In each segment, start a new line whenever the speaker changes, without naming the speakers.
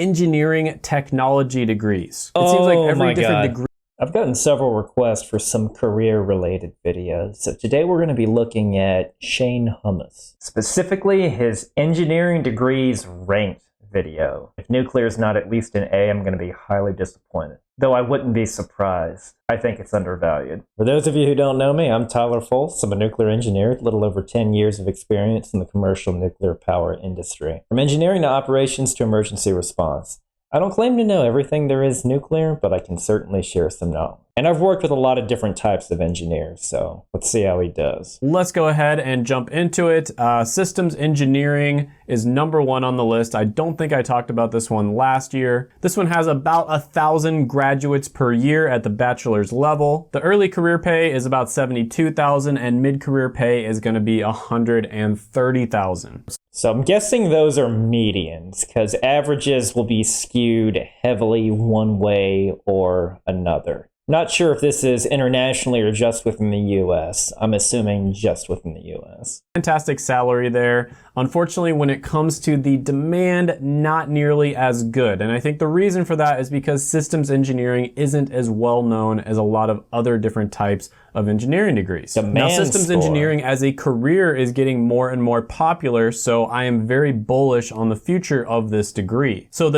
engineering technology degrees. It seems like every different degree.
I've gotten several requests for some career-related videos. So today we're going to be looking at Shane Hummus, specifically his engineering degrees ranked video. If nuclear is not at least an A, I'm going to be highly disappointed. Though I wouldn't be surprised. I think it's undervalued. For those of you who don't know me, I'm Tyler Foltz. I'm a nuclear engineer with a little over 10 years of experience in the commercial nuclear power industry. From engineering to operations to emergency response. I don't claim to know everything there is nuclear, but I can certainly share some knowledge. And I've worked with a lot of different types of engineers, so let's see how he does.
Let's go ahead and jump into it. Systems engineering is number 1 on the list. I don't think I talked about this one last year. This one has about 1,000 graduates per year at the bachelor's level. The early career pay is about $72,000 and mid-career pay is going to be $130,000.
So I'm guessing those are medians, because averages will be skewed heavily one way or another. Not sure if this is internationally or just within the US. I'm assuming just within the US.
Fantastic salary there. Unfortunately, when it comes to the demand, not nearly as good. And I think the reason for that is because systems engineering isn't as well known as a lot of other different types of engineering degrees. Now, systems engineering as a career is getting more and more popular, so I am very bullish on the future of this degree. So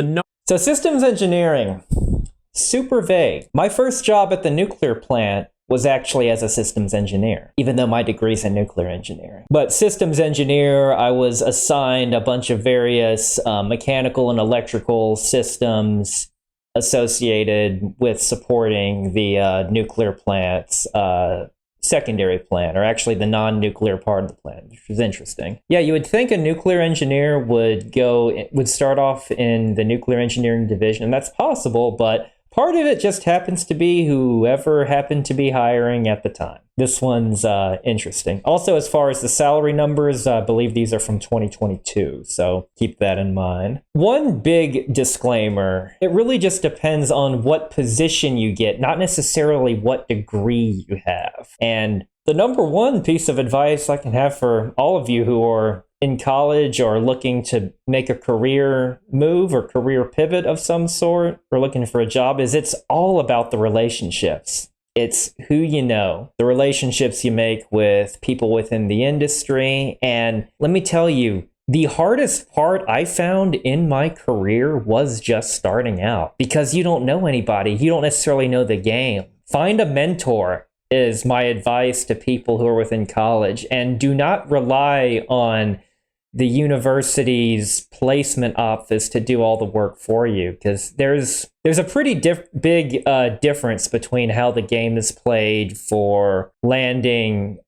systems engineering, super vague. My first job at the nuclear plant was actually as a systems engineer, even though my degree's in nuclear engineering. But systems engineer, I was assigned a bunch of various mechanical and electrical systems associated with supporting the nuclear plant's secondary plant, or actually the non-nuclear part of the plant, which was interesting. Yeah, you would think a nuclear engineer would start off in the nuclear engineering division, and that's possible, but part of it just happens to be whoever happened to be hiring at the time. This one's interesting. Also, as far as the salary numbers, I believe these are from 2022, so keep that in mind. One big disclaimer, it really just depends on what position you get, not necessarily what degree you have. And the number one piece of advice I can have for all of you who are in college or looking to make a career move or career pivot of some sort, or looking for a job, is it's all about the relationships. It's who you know, the relationships you make with people within the industry. And let me tell you, the hardest part I found in my career was just starting out, because you don't know anybody. You don't necessarily know the game. Find a mentor is my advice to people who are within college, and do not rely on the university's placement office to do all the work for you, because there's a pretty big difference between how the game is played for landing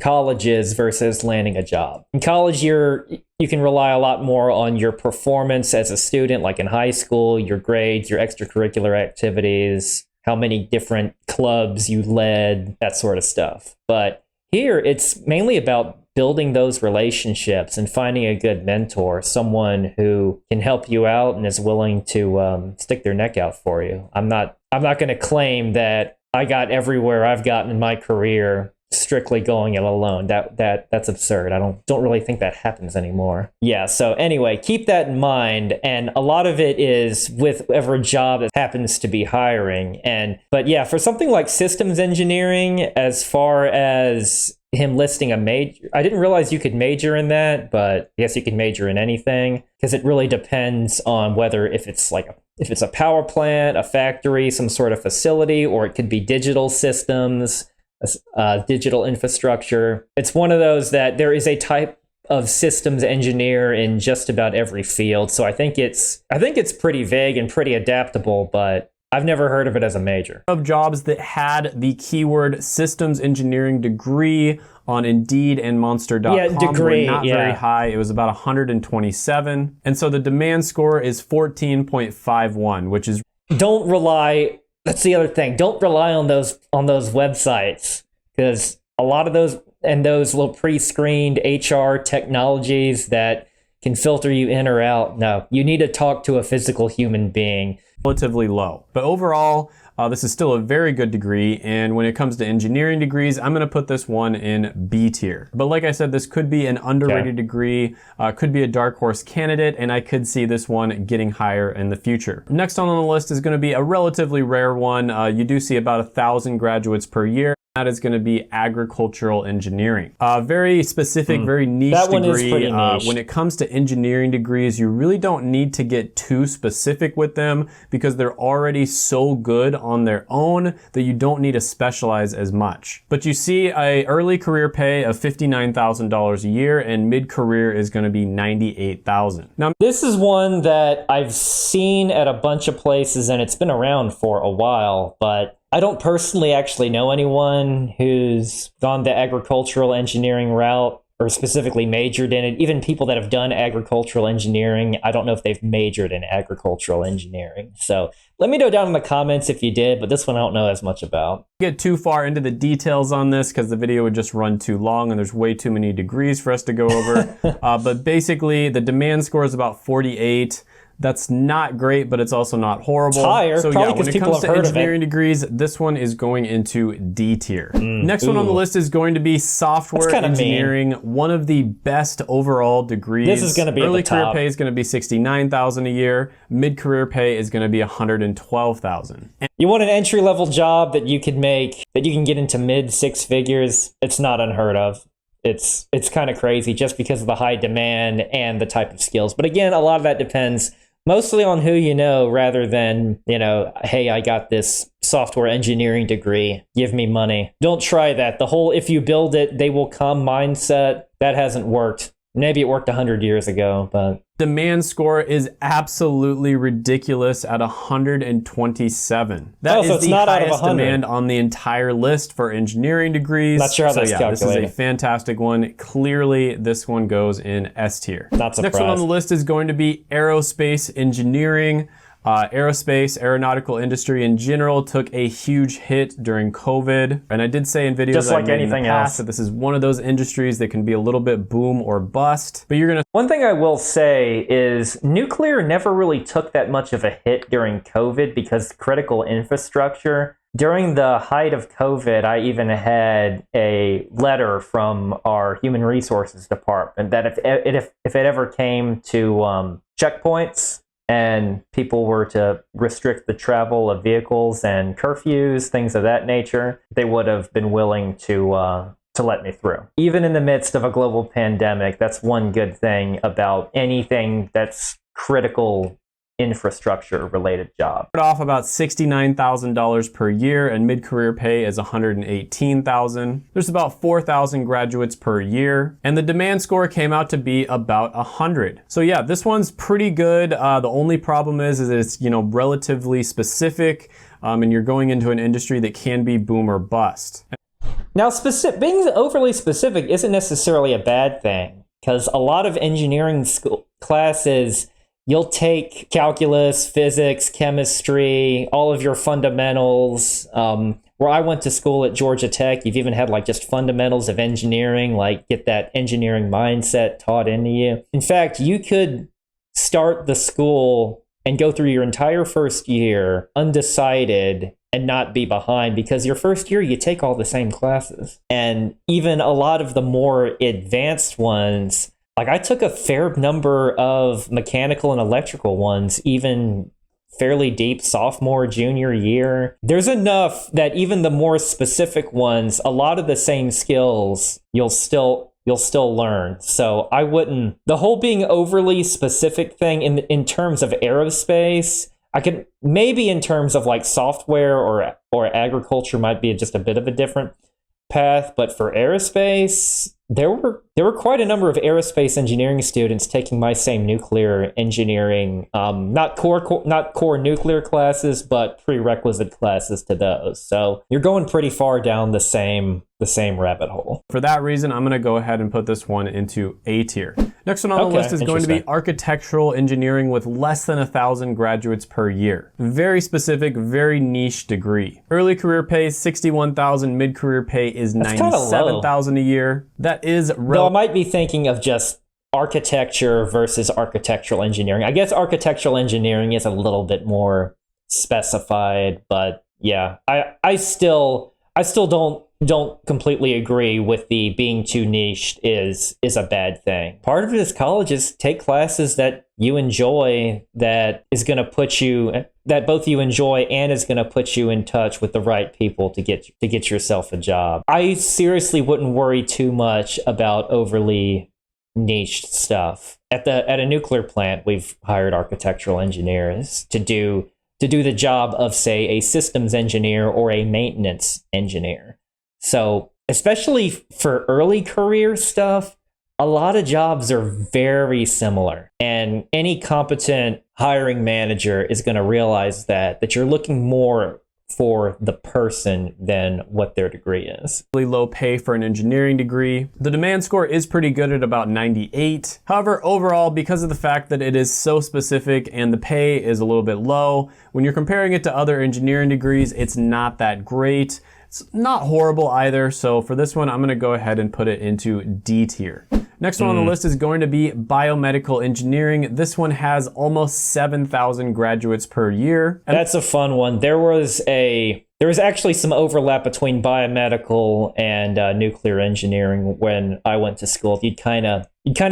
colleges versus landing a job. In college, you can rely a lot more on your performance as a student, like in high school, your grades, your extracurricular activities, how many different clubs you led, that sort of stuff. But here, it's mainly about building those relationships and finding a good mentor, someone who can help you out and is willing to stick their neck out for you. I'm not going to claim that I got everywhere I've gotten in my career strictly going it alone. That's absurd. I don't really think that happens anymore. Yeah, so anyway, keep that in mind. And a lot of it is with whatever job that happens to be hiring. But yeah, for something like systems engineering, as far as him listing a major, I didn't realize you could major in that, but I guess you can major in anything, because it really depends on whether if it's a power plant, a factory, some sort of facility, or it could be digital systems, digital infrastructure. It's one of those that there is a type of systems engineer in just about every field. So I think it's pretty vague and pretty adaptable, but I've never heard of it as a major.
Of jobs that had the keyword systems engineering degree on Indeed and Monster.com were not very high. It was about 127. And so the demand score is 14.51, which is...
Don't rely... That's the other thing. Don't rely on those websites, because a lot of those and those little pre-screened HR technologies that can filter you in or out. No, you need to talk to a physical human being.
Relatively low. But overall, this is still a very good degree, and when it comes to engineering degrees, I'm going to put this one in B tier. But like I said, this could be an underrated degree, could be a dark horse candidate, and I could see this one getting higher in the future. Next on the list is going to be a relatively rare one. You do see about 1,000 graduates per year. That is going to be agricultural engineering. Very specific, very niche
That one
degree.
is pretty niche.
When it comes to engineering degrees, you really don't need to get too specific with them because they're already so good on their own that you don't need to specialize as much. But you see a early career pay of $59,000 a year, and mid-career is going to be $98,000. Now,
This is one that I've seen at a bunch of places, and it's been around for a while, but I don't personally actually know anyone who's gone the agricultural engineering route or specifically majored in it. Even people that have done agricultural engineering, I don't know if they've majored in agricultural engineering. So let me know down in the comments if you did, but this one I don't know as much about.
get too far into the details on this because the video would just run too long and there's way too many degrees for us to go over. But basically, the demand score is about 48. That's not great, but it's also not horrible.
It's higher,
so
probably
yeah, when
because
it
people
comes
have
to
heard of
engineering degrees, this one is going into D tier. Next one on the list is going to be software
kinda
engineering, one of the best overall degrees.
This is going to be
early
at the
career
top.
pay is going to be $69,000 a year. Mid-career pay is going to be $112,000.
You want an entry-level job that you can make, that you can get into mid-six figures. It's not unheard of. It's kind of crazy just because of the high demand and the type of skills. But again, a lot of that depends mostly on who you know rather than, hey, I got this software engineering degree, give me money. Don't try that. The whole if you build it, they will come mindset, that hasn't worked. Maybe it worked 100 years ago, but...
Demand score is absolutely ridiculous at 127. That is
so it's
the
not out of
highest
100.
demand on the entire list for engineering degrees.
Not sure how that's
This
calculated.
is a fantastic one. Clearly, this one goes in S tier.
Not surprised.
Next one on the list is going to be aerospace engineering. Aerospace, aeronautical industry in general took a huge hit during COVID. And I did say in videos
Just like
I've made in
anything
the past
else.
that this is one of those industries that can be a little bit boom or bust. But you're going to
One thing I will say is nuclear never really took that much of a hit during COVID because critical infrastructure. During the height of COVID, I even had a letter from our human resources department that if it ever came to checkpoints and people were to restrict the travel of vehicles and curfews, things of that nature, they would have been willing to let me through. Even in the midst of a global pandemic, that's one good thing about anything that's critical infrastructure related job.
Off about $69,000 per year, and mid-career pay is $118,000. There's about 4,000 graduates per year, and the demand score came out to be about 100. So yeah, this one's pretty good. The only problem is it's relatively specific, and you're going into an industry that can be boom or bust.
Now, being overly specific isn't necessarily a bad thing, because a lot of engineering school classes, you'll take calculus, physics, chemistry, all of your fundamentals. Where I went to school at Georgia Tech, you've even had just fundamentals of engineering, get that engineering mindset taught into you. In fact, you could start the school and go through your entire first year undecided and not be behind, because your first year you take all the same classes. And even a lot of the more advanced ones, I took a fair number of mechanical and electrical ones, even fairly deep sophomore, junior year. There's enough that even the more specific ones, a lot of the same skills you'll still learn. So I wouldn't, the whole being overly specific thing in terms of aerospace, I could maybe in terms of software or agriculture might be just a bit of a different path, but for aerospace, there were quite a number of aerospace engineering students taking my same nuclear engineering, not core nuclear classes, but prerequisite classes to those. So you're going pretty far down the same rabbit hole.
For that reason, I'm going to go ahead and put this one into A tier. Next one on the list is going to be architectural engineering with less than 1,000 graduates per year. Very specific, very niche degree. Early career pay is $61,000. Mid-career pay is $97,000 a year. That is
Though I might be thinking of just architecture versus architectural engineering. I guess architectural engineering is a little bit more specified, but yeah, I still don't completely agree with the being too niched is a bad thing. Part of it is colleges take classes that you enjoy, that is going to put you, that both you enjoy and is going to put you in touch with the right people to get yourself a job. I seriously wouldn't worry too much about overly niched stuff. At a nuclear plant, we've hired architectural engineers to do the job of, say, a systems engineer or a maintenance engineer. So, especially for early career stuff, a lot of jobs are very similar. And any competent hiring manager is going to realize that you're looking more for the person than what their degree is.
Really low pay for an engineering degree. The demand score is pretty good at about 98. However, overall, because of the fact that it is so specific and the pay is a little bit low, when you're comparing it to other engineering degrees, it's not that great. It's not horrible either, so for this one, I'm gonna go ahead and put it into D tier. Next one on the list is going to be biomedical engineering. This one has almost 7,000 graduates per year.
That's a fun one. There was actually some overlap between biomedical and nuclear engineering when I went to school. You'd kind of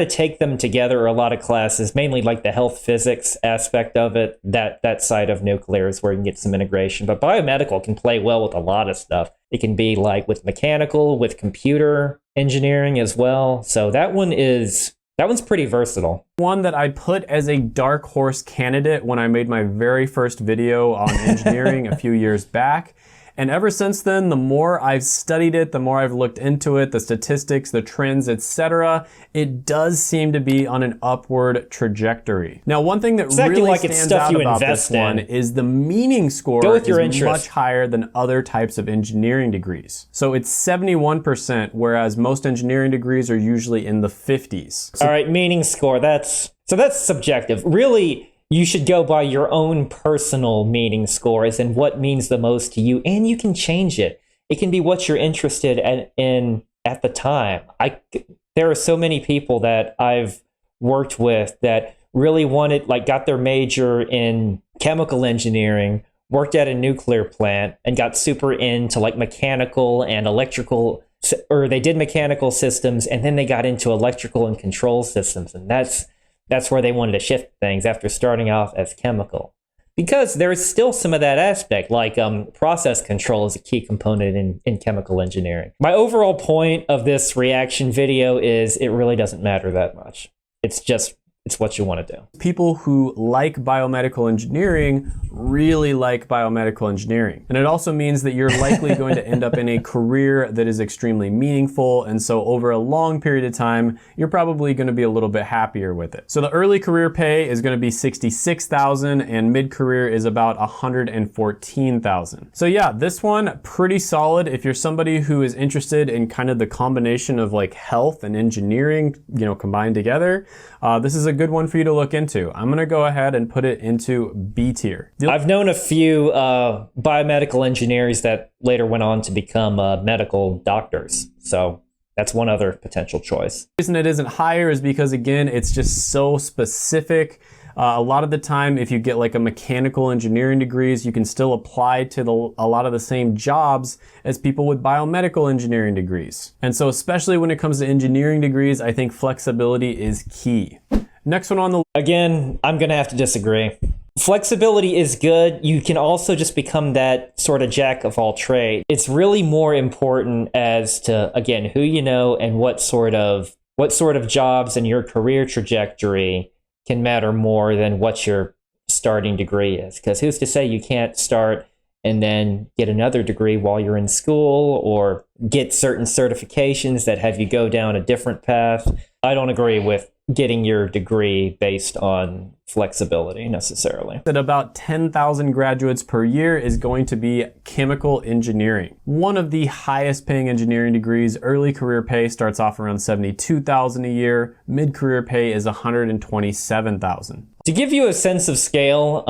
take them together, a lot of classes, mainly like the health physics aspect of it. That side of nuclear is where you can get some integration. But biomedical can play well with a lot of stuff. It can be like with mechanical, with computer engineering as well. So that one's pretty versatile.
One that I put as a dark horse candidate when I made my very first video on engineering a few years back. And ever since then, the more I've studied it, the more I've looked into it, the statistics, the trends, etc., it does seem to be on an upward trajectory. Now, one thing that really stands out about this one is the meaning score is much higher than other types of engineering degrees. So it's 71%, whereas most engineering degrees are usually in the 50s.
All right, meaning score, that's subjective. Really, you should go by your own personal meaning scores and what means the most to you, and you can change it. It can be what you're interested in at the time. There are so many people that I've worked with that really got their major in chemical engineering, worked at a nuclear plant, and got super into like mechanical and electrical, or they did mechanical systems, and then they got into electrical and control systems, and that's where they wanted to shift things after starting off as chemical. Because there's still some of that aspect, like process control is a key component in chemical engineering. My overall point of this reaction video is it really doesn't matter that much. It's what you want to do.
People who like biomedical engineering really like biomedical engineering. And it also means that you're likely going to end up in a career that is extremely meaningful. And so over a long period of time, you're probably going to be a little bit happier with it. So the early career pay is going to be $66,000 and mid-career is about $114,000. So yeah, this one pretty solid if you're somebody who is interested in kind of the combination of like health and engineering, combined together. This is a good one for you to look into. I'm gonna go ahead and put it into B tier.
I've known a few biomedical engineers that later went on to become medical doctors. So that's one other potential choice.
The reason it isn't higher is because, again, it's just so specific. A lot of the time, if you get like a mechanical engineering degrees, you can still apply to a lot of the same jobs as people with biomedical engineering degrees. And so especially when it comes to engineering degrees, I think flexibility is key. Next one on the...
Again, I'm going to have to disagree. Flexibility is good. You can also just become that sort of jack of all trades. It's really more important as to, again, who you know and what sort of jobs and your career trajectory can matter more than what your starting degree is. Because who's to say you can't start and then get another degree while you're in school or get certain certifications that have you go down a different path? I don't agree with getting your degree based on flexibility necessarily.
That about 10,000 graduates per year is going to be chemical engineering. One of the highest paying engineering degrees. Early career pay starts off around $72,000 a year. Mid-career pay is $127,000.
To give you a sense of scale,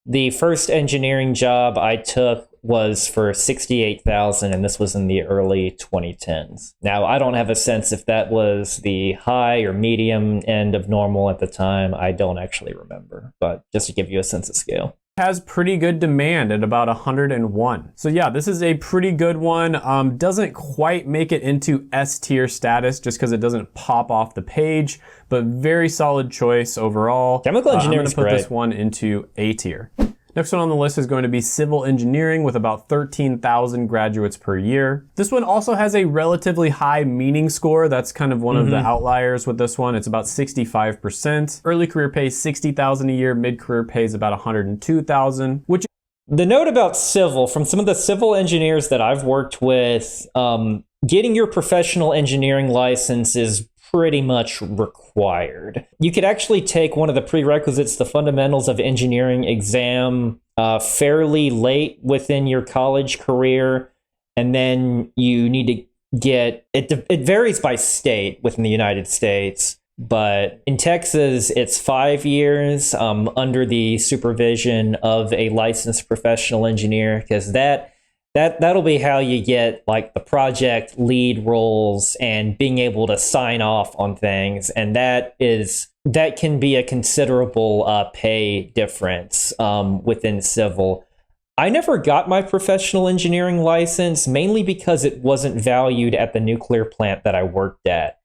the first engineering job I took was for 68,000, and this was in the early 2010s. Now, I don't have a sense if that was the high or medium end of normal at the time. I don't actually remember, but just to give you a sense of scale.
Has pretty good demand at about 101. So yeah, this is a pretty good one. Doesn't quite make it into S tier status just because it doesn't pop off the page, but very solid choice overall.
Chemical engineering is
I'm gonna put
great.
this one into A tier. Next one on the list is going to be civil engineering with about 13,000 graduates per year. This one also has a relatively high meaning score. That's kind of one of the outliers with this one. It's about 65%. Early career pays 60,000 a year. Mid-career pays about 102,000, which
The note about civil, from some of the civil engineers that I've worked with, getting your professional engineering license is pretty much required. You could actually take one of the prerequisites, the fundamentals of engineering exam, fairly late within your college career, and then you need to get, it varies by state within the United States, but in Texas, it's 5 years under the supervision of a licensed professional engineer, because that'll be how you get like the project lead roles and being able to sign off on things, and that can be a considerable pay difference within civil. I never got my professional engineering license, mainly because it wasn't valued at the nuclear plant that I worked at.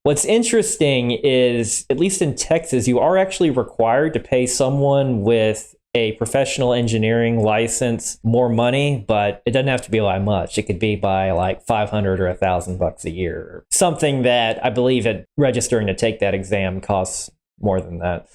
What's interesting is, at least in Texas, you are actually required to pay someone with a professional engineering license more money, but it doesn't have to be by much. It could be by like $500 or $1,000 a year. Something that I believe registering to take that exam costs more than that.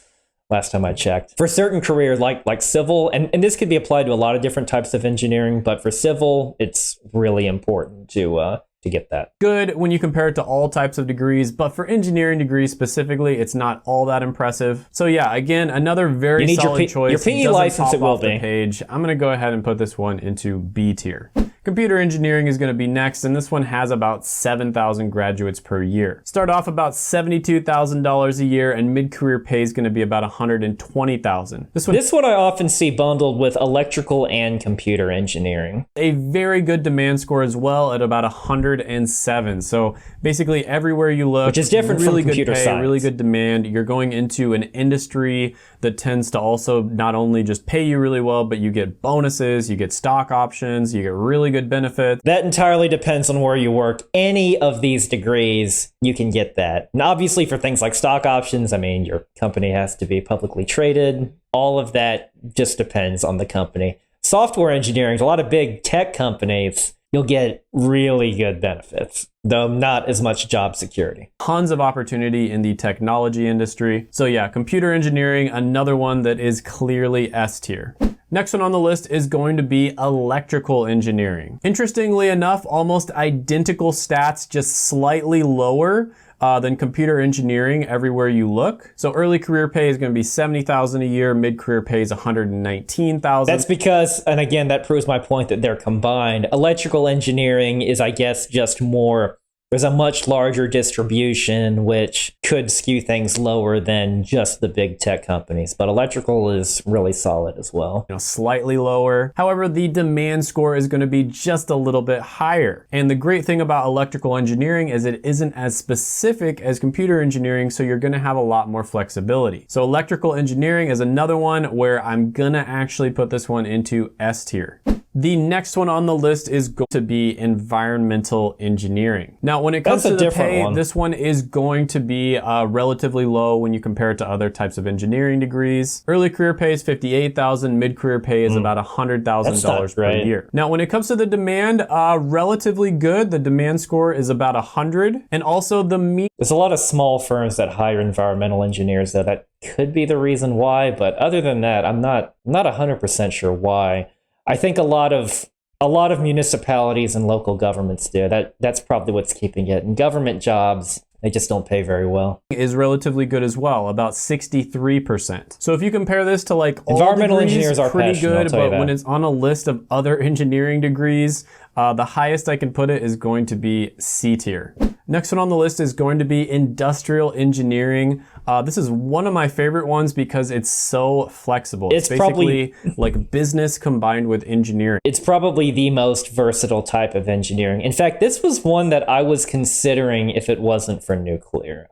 Last time I checked. For certain careers like civil, and this could be applied to a lot of different types of engineering, but for civil, it's really important to get that.
good when you compare it to all types of degrees, but for engineering degrees specifically, it's not all that impressive. So yeah, again, another very solid choice.
Your PE
Doesn't
license,
pop
it will
off the
be.
page. I'm gonna go ahead and put this one into B tier. Computer engineering is going to be next, and this one has about 7,000 graduates per year. Start off about $72,000 a year, and mid-career pay is going to be about $120,000.
This one I often see bundled with electrical and computer engineering.
A very good demand score as well at about 107. So basically everywhere you look,
Which is different from
really
computer
good pay,
science.
really good demand. You're going into an industry that tends to also not only just pay you really well, but you get bonuses, you get stock options, you get really good benefits.
That entirely depends on where you work. Any of these degrees, you can get that. And obviously for things like stock options, I mean, your company has to be publicly traded. All of that just depends on the company. Software engineering, a lot of big tech companies, you'll get really good benefits, though not as much job security.
Tons of opportunity in the technology industry. So yeah, computer engineering, another one that is clearly S tier. Next one on the list is going to be electrical engineering. Interestingly enough, almost identical stats, just slightly lower than computer engineering everywhere you look. So early career pay is going to be $70,000 a year, mid-career pay is $119,000.
That's because, and again, that proves my point that they're combined. Electrical engineering is, I guess, just more, there's a much larger distribution, which could skew things lower than just the big tech companies. But electrical is really solid as well.
Slightly lower. However, the demand score is going to be just a little bit higher. And the great thing about electrical engineering is it isn't as specific as computer engineering, so you're going to have a lot more flexibility. So electrical engineering is another one where I'm going to actually put this one into S tier. The next one on the list is going to be environmental engineering. Now, when it comes to the pay, this one is going to be relatively low when you compare it to other types of engineering degrees. Early career pay is $58,000. Mid-career pay is about $100,000 per year. Now, when it comes to the demand, relatively good. The demand score is about 100. And also
there's a lot of small firms that hire environmental engineers, that could be the reason why. But other than that, I'm not 100% sure why. I think a lot of municipalities and local governments do. That's probably what's keeping it. And government jobs, they just don't pay very well.
Is relatively good as well, about 63%. So if you compare this to like all
environmental
degrees,
engineers are
pretty
passionate,
good, but when it's on a list of other engineering degrees, The highest I can put it is going to be C tier. Next one on the list is going to be industrial engineering. This is one of my favorite ones because it's so flexible. It's basically like business combined with engineering.
It's probably the most versatile type of engineering. In fact, this was one that I was considering if it wasn't for nuclear.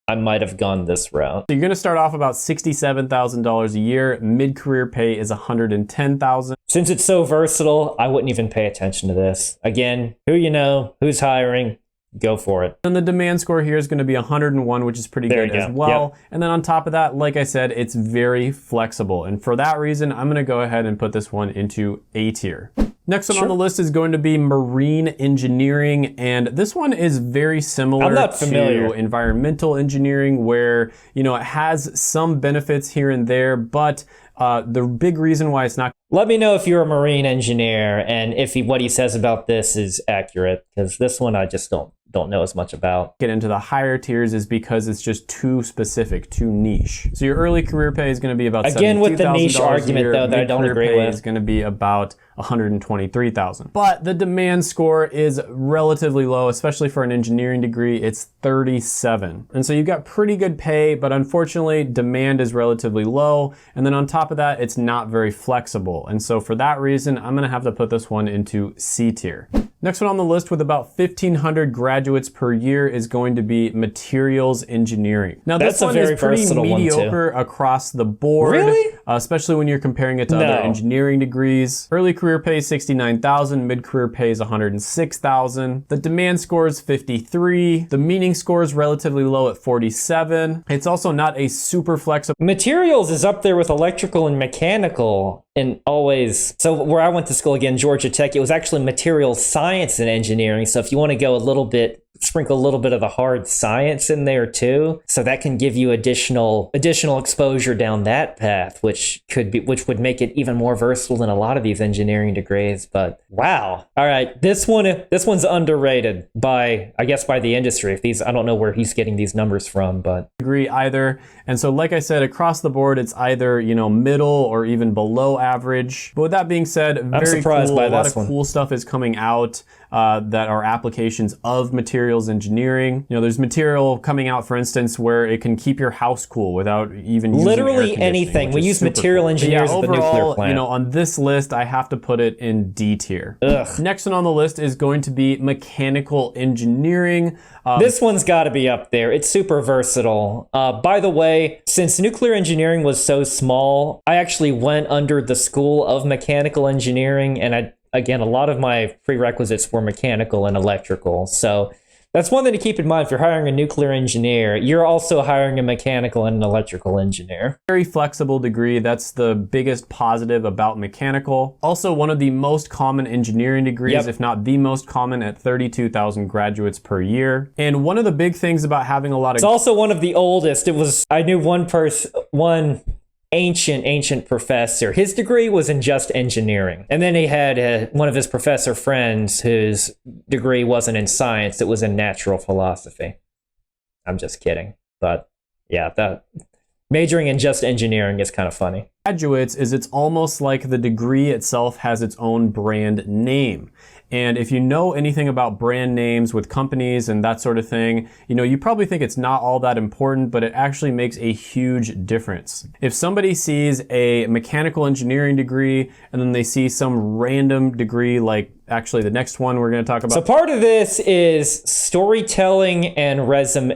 I might have gone this route.
So you're going to start off about $67,000 a year. Mid-career pay is $110,000.
Since it's so versatile, I wouldn't even pay attention to this. Again, who you know, who's hiring, go for it.
And the demand score here is going to be 101, which is pretty good as well. Yep. And then on top of that, like I said, it's very flexible. And for that reason, I'm going to go ahead and put this one into A tier. Next one on the list is going to be marine engineering, and this one is very similar to environmental engineering, where, you know, it has some benefits here and there, but the big reason why it's not...
Let me know if you're a marine engineer and if what he says about this is accurate, because this one I just don't know as much about.
Get into the higher tiers is because it's just too specific, too niche. So your early career pay is going to be about
again with the niche argument though that I don't agree with.
Is going to be about $123,000. But the demand score is relatively low, especially for an engineering degree. It's 37. And so you've got pretty good pay, but unfortunately demand is relatively low. And then on top of that, it's not very flexible. And so for that reason, I'm going to have to put this one into C tier. Next one on the list with about 1,500 graduates per year is going to be materials engineering. Now this one is pretty mediocre across the board,
really?
Especially when you're comparing it to other engineering degrees. Early career pay is $69,000, mid-career pay is $106,000. The demand score is 53. The meaning score is relatively low at 47. It's also not a super flexible.
Materials is up there with electrical and mechanical. And always, so where I went to school again, Georgia Tech, it was actually materials science and engineering. So if you want to go a little bit, sprinkle a little bit of the hard science in there too, so that can give you additional exposure down that path, which would make it even more versatile than a lot of these engineering degrees. But wow, all right, this one's underrated by the industry. I don't know where he's getting these numbers from, but
agree either. And so, like I said, across the board, it's either, you know, middle or even below average. But with that being said, very cool. A lot of cool stuff is coming out that are applications of materials engineering. You know, there's material coming out, for instance, where it can keep your house cool without even using
literally anything. We use material engineers at the nuclear plant.
You know, on this list, I have to put it in D tier. Next one on the list is going to be mechanical engineering.
This one's got to be up there. It's super versatile. By the way, since nuclear engineering was so small, I actually went under the School of Mechanical Engineering, and again, a lot of my prerequisites were mechanical and electrical. So that's one thing to keep in mind. If you're hiring a nuclear engineer, you're also hiring a mechanical and an electrical engineer.
Very flexible degree. That's the biggest positive about mechanical. Also one of the most common engineering degrees, if not the most common, at 32,000 graduates per year. And one of the big things about having a lot of...
It's also one of the oldest. I knew one ancient professor. His degree was in just engineering. And then he had one of his professor friends whose degree wasn't in science, it was in natural philosophy. I'm just kidding. But yeah, that majoring in just engineering is kind of funny.
Graduates is it's almost like the degree itself has its own brand name. And if you know anything about brand names with companies and that sort of thing, you know, you probably think it's not all that important, but it actually makes a huge difference. If somebody sees a mechanical engineering degree and then they see some random degree, like actually the next one we're going to talk about.
So part of this is storytelling and resume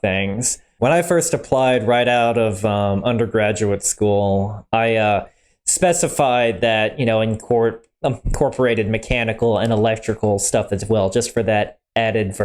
things. When I first applied right out of undergraduate school, I specified that, you know, incorporated mechanical and electrical stuff as well, just for that added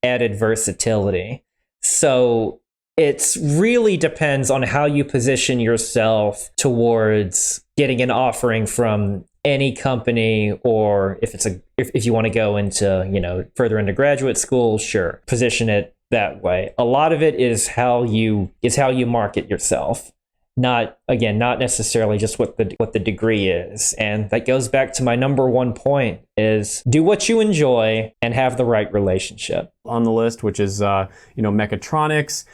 versatility. So it really depends on how you position yourself towards getting an offering from any company, or if you want to go into, you know, further into graduate school, sure, position it that way. A lot of it is how you market yourself. Not necessarily just what the degree is. And that goes back to my number one point is do what you enjoy and have the right relationship.
On the list, which is, you know, mechatronics.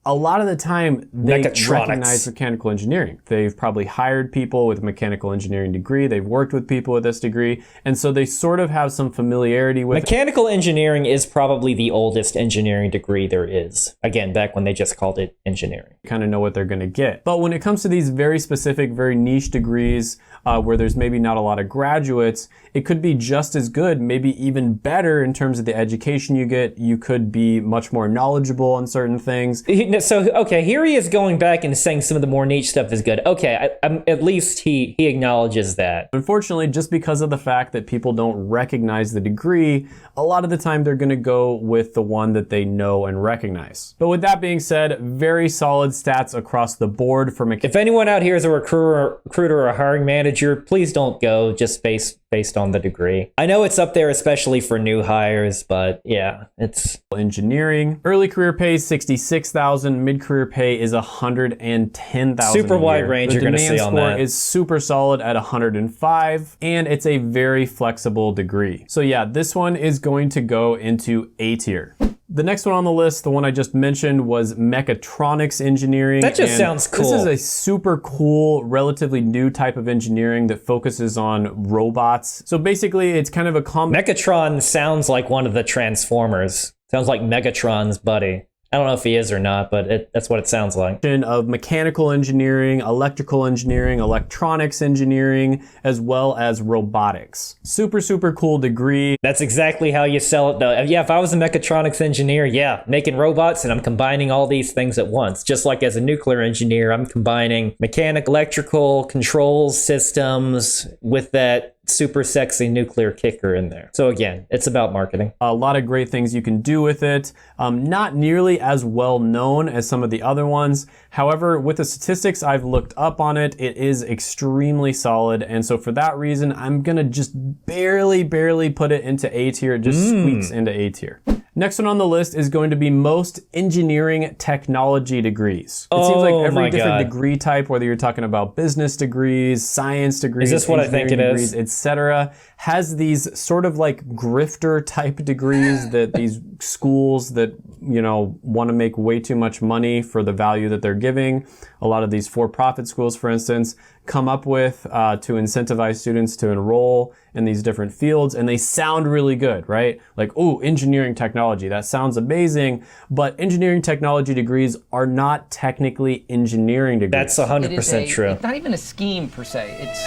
a lot of the time they
Mechatronics.
recognize mechanical engineering. They've probably hired people with a mechanical engineering degree. They've worked with people with this degree. And so they sort of have some familiarity with
Mechanical engineering is probably the oldest engineering degree there is. Again, back when they just called it engineering.
kind of know what they're going to get. But when it comes to these very specific, very niche degrees where there's maybe not a lot of graduates, it could be just as good, maybe even better in terms of the education you get. You could be much more knowledgeable on certain things.
So, okay, here he is going back and saying some of the more niche stuff is good. Okay, at least he acknowledges that.
Unfortunately, just because of the fact that people don't recognize the degree, a lot of the time they're going to go with the one that they know and recognize. But with that being said, very solid stats across the board for mechanical.
If anyone out here is a recruiter or a hiring manager, please don't go just based on the degree. I know it's up there, especially for new hires, but yeah, it's
engineering. Early career pay is $66,000. Mid-career pay is $110,000.
super wide range you're going to see on that.
The demand score is super solid at 105, and it's a very flexible degree. So yeah, this one is going to go into A tier. The next one on the list, the one I just mentioned, was mechatronics engineering.
That just sounds cool.
This is a super cool, relatively new type of engineering that focuses on robots. So basically, it's kind of a
Megatron sounds like one of the Transformers. Sounds like Megatron's buddy. I don't know if he is or not, but that's what it sounds like.
Of mechanical engineering, electrical engineering, electronics engineering, as well as robotics. Super, super cool degree.
That's exactly how you sell it, though. Yeah, if I was a mechatronics engineer, yeah, making robots, and I'm combining all these things at once. Just like as a nuclear engineer, I'm combining mechanical, electrical, controls, systems with that super sexy nuclear kicker in there. So again, it's about marketing.
A lot of great things you can do with it. Not nearly as well known as some of the other ones. However, with the statistics I've looked up on it, it is extremely solid. And so for that reason, I'm gonna just barely put it into A tier. It just squeaks into A tier. Next one on the list is going to be most engineering technology degrees. It seems like every different degree type, whether you're talking about business degrees, science degrees,
is this what I think it is?
Etc., has these sort of like grifter type degrees that these schools that, you know, want to make way too much money for the value that they're giving. A lot of these for-profit schools, for instance, come up with to incentivize students to enroll in these different fields, and they sound really good, right? Like, oh, engineering technology, that sounds amazing, but engineering technology degrees are not technically engineering degrees.
That's 100% true.
It's not even a scheme per se. It's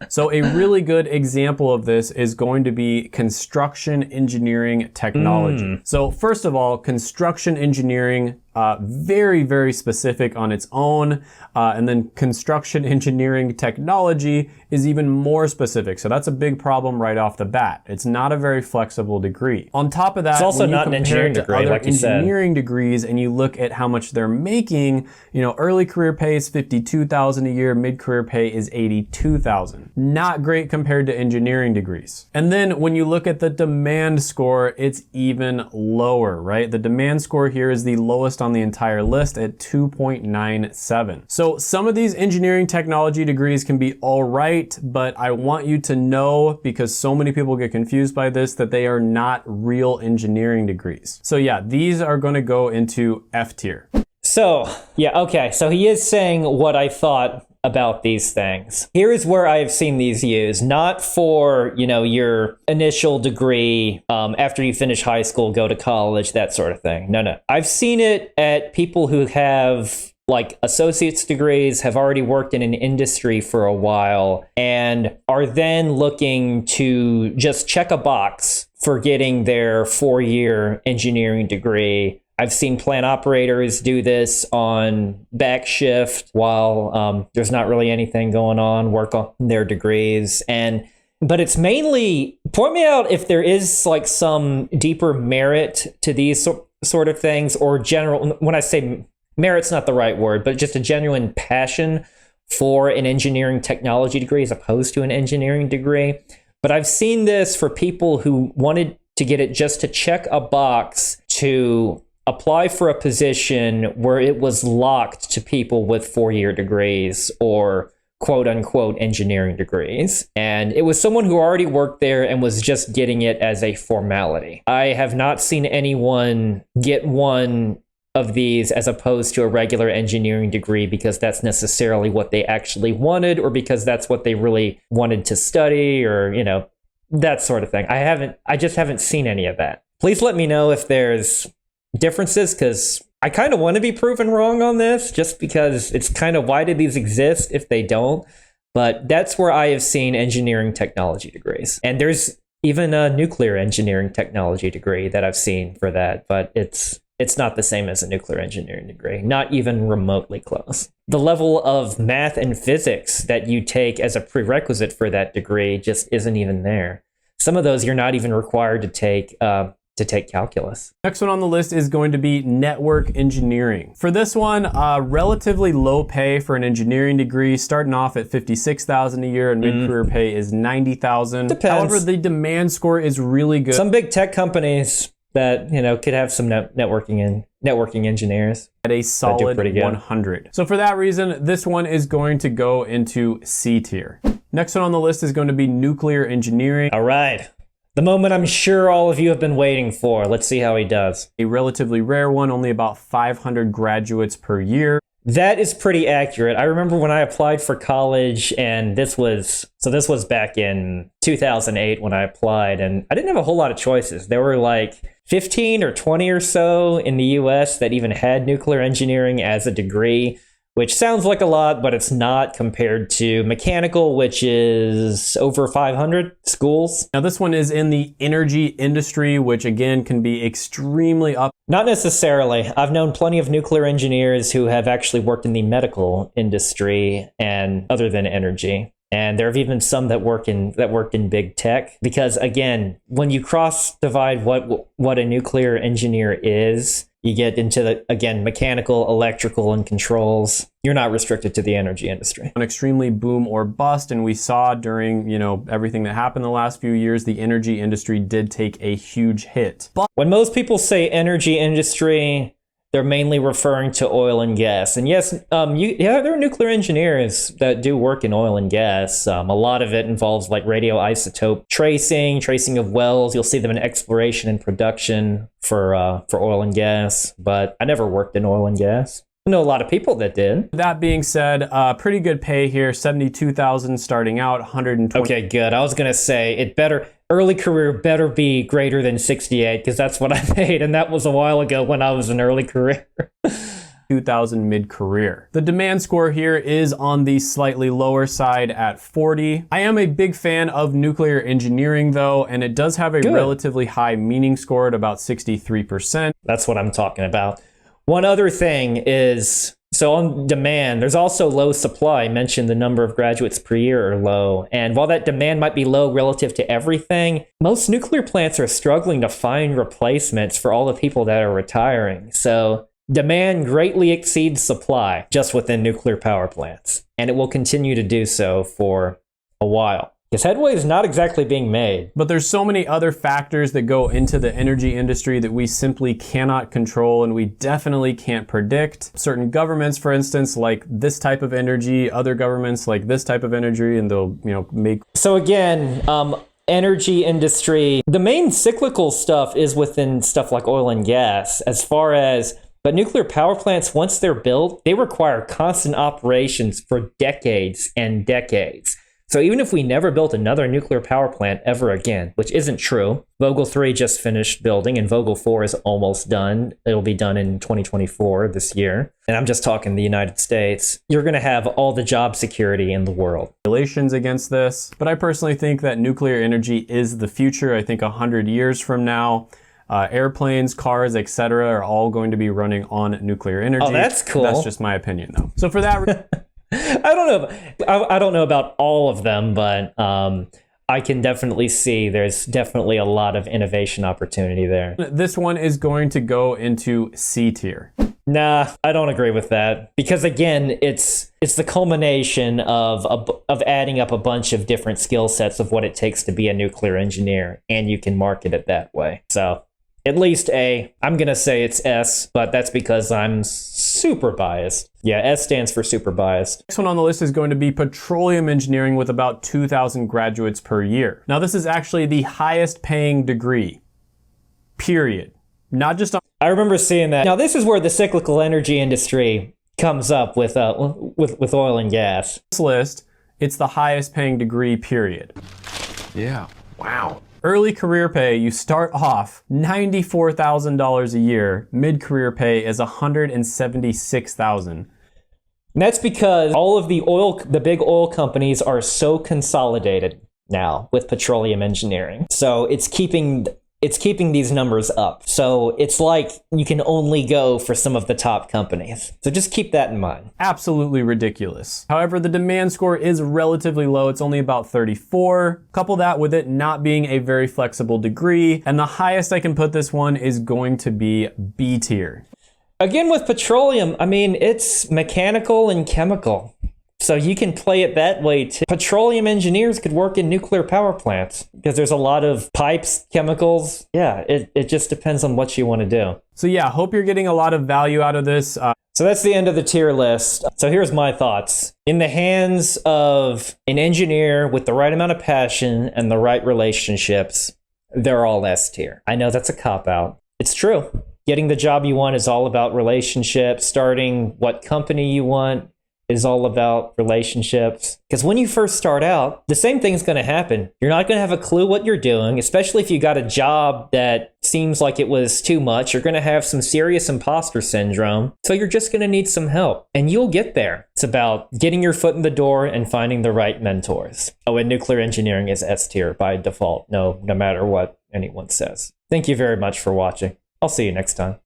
So a really good example of this is going to be construction engineering technology. So first of all, construction engineering, very specific on its own. And then construction engineering technology is even more specific. So that's a big problem right off the bat. It's not a very flexible degree. On top of that,
it's also not an engineering degree, like you said.
Engineering degrees, and you look at how much they're making, you know, early career pay is $52,000 a year, mid-career pay is $82,000. Not great compared to engineering degrees. And then when you look at the demand score, it's even lower, right? The demand score here is the lowest on the entire list at 2.97. So some of these engineering technology degrees can be all right, but I want you to know, because so many people get confused by this, that they are not real engineering degrees. So yeah, these are going to go into F tier.
So, yeah, okay. So he is saying what I thought about these things. Here is where I've seen these used, not for, you know, your initial degree, after you finish high school, go to college, that sort of thing. No. I've seen it at people who have like associate's degrees, have already worked in an industry for a while, and are then looking to just check a box for getting their 4-year engineering degree. I've seen plant operators do this on back shift while there's not really anything going on, work on their degrees. But it's mainly, point me out if there is like some deeper merit to these sort of things, or general, when I say merit's not the right word, but just a genuine passion for an engineering technology degree as opposed to an engineering degree. But I've seen this for people who wanted to get it just to check a box to apply for a position where it was locked to people with 4-year degrees or quote unquote engineering degrees. And it was someone who already worked there and was just getting it as a formality. I have not seen anyone get one of these as opposed to a regular engineering degree because that's necessarily what they actually wanted, or because that's what they really wanted to study, or, you know, that sort of thing. I just haven't seen any of that. Please let me know if there's differences, because I kind of want to be proven wrong on this, just because it's kind of, why do these exist if they don't? But that's where I have seen engineering technology degrees. And there's even a nuclear engineering technology degree that I've seen for that, but it's not the same as a nuclear engineering degree, not even remotely close. The level of math and physics that you take as a prerequisite for that degree just isn't even there. Some of those you're not even required to take calculus.
Next one on the list is going to be network engineering. For this one, relatively low pay for an engineering degree, starting off at $56,000 a year, and mid-career pay is $90,000.
Depends.
However, the demand score is really good.
Some big tech companies that, you know, could have some networking engineers
At a solid 100. So for that reason, this one is going to go into C tier. Next one on the list is going to be nuclear engineering.
All right. The moment I'm sure all of you have been waiting for. Let's see how he does.
A relatively rare one, only about 500 graduates per year.
That is pretty accurate. I remember when I applied for college, and this was back in 2008 when I applied, and I didn't have a whole lot of choices. There were like 15 or 20 or so in the US that even had nuclear engineering as a degree, which sounds like a lot, but it's not compared to mechanical, which is over 500 schools.
Now this one is in the energy industry, which again can be extremely up.
Not necessarily. I've known plenty of nuclear engineers who have actually worked in the medical industry and other than energy. And there have even some that worked in big tech, because again, when you cross divide what a nuclear engineer is, you get into the, again, mechanical, electrical, and controls. You're not restricted to the energy industry.
An extremely boom or bust, and we saw during, you know, everything that happened the last few years, the energy industry did take a huge hit. But
when most people say energy industry, they're mainly referring to oil and gas. And yes, there are nuclear engineers that do work in oil and gas. A lot of it involves like radioisotope tracing of wells. You'll see them in exploration and production for oil and gas. But I never worked in oil and gas. I know a lot of people that did.
That being said, pretty good pay here, $72,000 starting out, $120,000.
Okay, good. I was gonna say early career better be greater than 68, because that's what I made, and that was a while ago when I was in early career.
2,000 mid-career. The demand score here is on the slightly lower side at 40. I am a big fan of nuclear engineering though, and it does have a relatively high meaning score at about 63%.
That's what I'm talking about. One other thing is, so on demand, there's also low supply. I mentioned the number of graduates per year are low. And while that demand might be low relative to everything, most nuclear plants are struggling to find replacements for all the people that are retiring. So demand greatly exceeds supply just within nuclear power plants. And it will continue to do so for a while. Because headway is not exactly being made.
But there's so many other factors that go into the energy industry that we simply cannot control, and we definitely can't predict. Certain governments, for instance, like this type of energy, other governments like this type of energy, and they'll, you know, make...
So again, energy industry, the main cyclical stuff is within stuff like oil and gas, but nuclear power plants, once they're built, they require constant operations for decades and decades. So even if we never built another nuclear power plant ever again, which isn't true, Vogtle 3 just finished building and Vogtle 4 is almost done. It'll be done in 2024 this year. And I'm just talking the United States. You're going to have all the job security in the world.
Regulations against this. But I personally think that nuclear energy is the future. I think 100 years from now, airplanes, cars, etc. are all going to be running on nuclear energy.
Oh, that's cool.
That's just my opinion though. So for that...
I don't know about all of them, but I can definitely see there's definitely a lot of innovation opportunity there.
This one is going to go into C tier.
Nah, I don't agree with that, because again, it's the culmination of adding up a bunch of different skill sets of what it takes to be a nuclear engineer, and you can market it that way. So At least A. I'm going to say it's S, but that's because I'm super biased. Yeah, S stands for super biased.
Next one on the list is going to be petroleum engineering with about 2,000 graduates per year. Now this is actually the highest paying degree, period. Not just on.
I remember seeing that. Now this is where the cyclical energy industry comes up with oil and gas.
This list, it's the highest paying degree, period.
Yeah. Wow.
Early career pay, you start off $94,000 a year. Mid-career pay is $176,000.
And that's because all of the big oil companies are so consolidated now with petroleum engineering. So it's keeping these numbers up. So it's like you can only go for some of the top companies. So just keep that in mind.
Absolutely ridiculous. However, the demand score is relatively low. It's only about 34. Couple that with it not being a very flexible degree. And the highest I can put this one is going to be B tier.
Again, with petroleum, I mean, it's mechanical and chemical. So you can play it that way too. Petroleum engineers could work in nuclear power plants because there's a lot of pipes, chemicals. Yeah, it just depends on what you want to do.
So yeah, hope you're getting a lot of value out of this.
So that's the end of the tier list. So here's my thoughts. In the hands of an engineer with the right amount of passion and the right relationships, they're all S tier. I know that's a cop-out. It's true. Getting the job you want is all about relationships. Starting what company you want is all about relationships. Because when you first start out, the same thing's going to happen. You're not going to have a clue what you're doing, especially if you got a job that seems like it was too much. You're going to have some serious imposter syndrome. So you're just going to need some help. And you'll get there. It's about getting your foot in the door and finding the right mentors. Oh, and nuclear engineering is S tier by default. No matter what anyone says. Thank you very much for watching. I'll see you next time.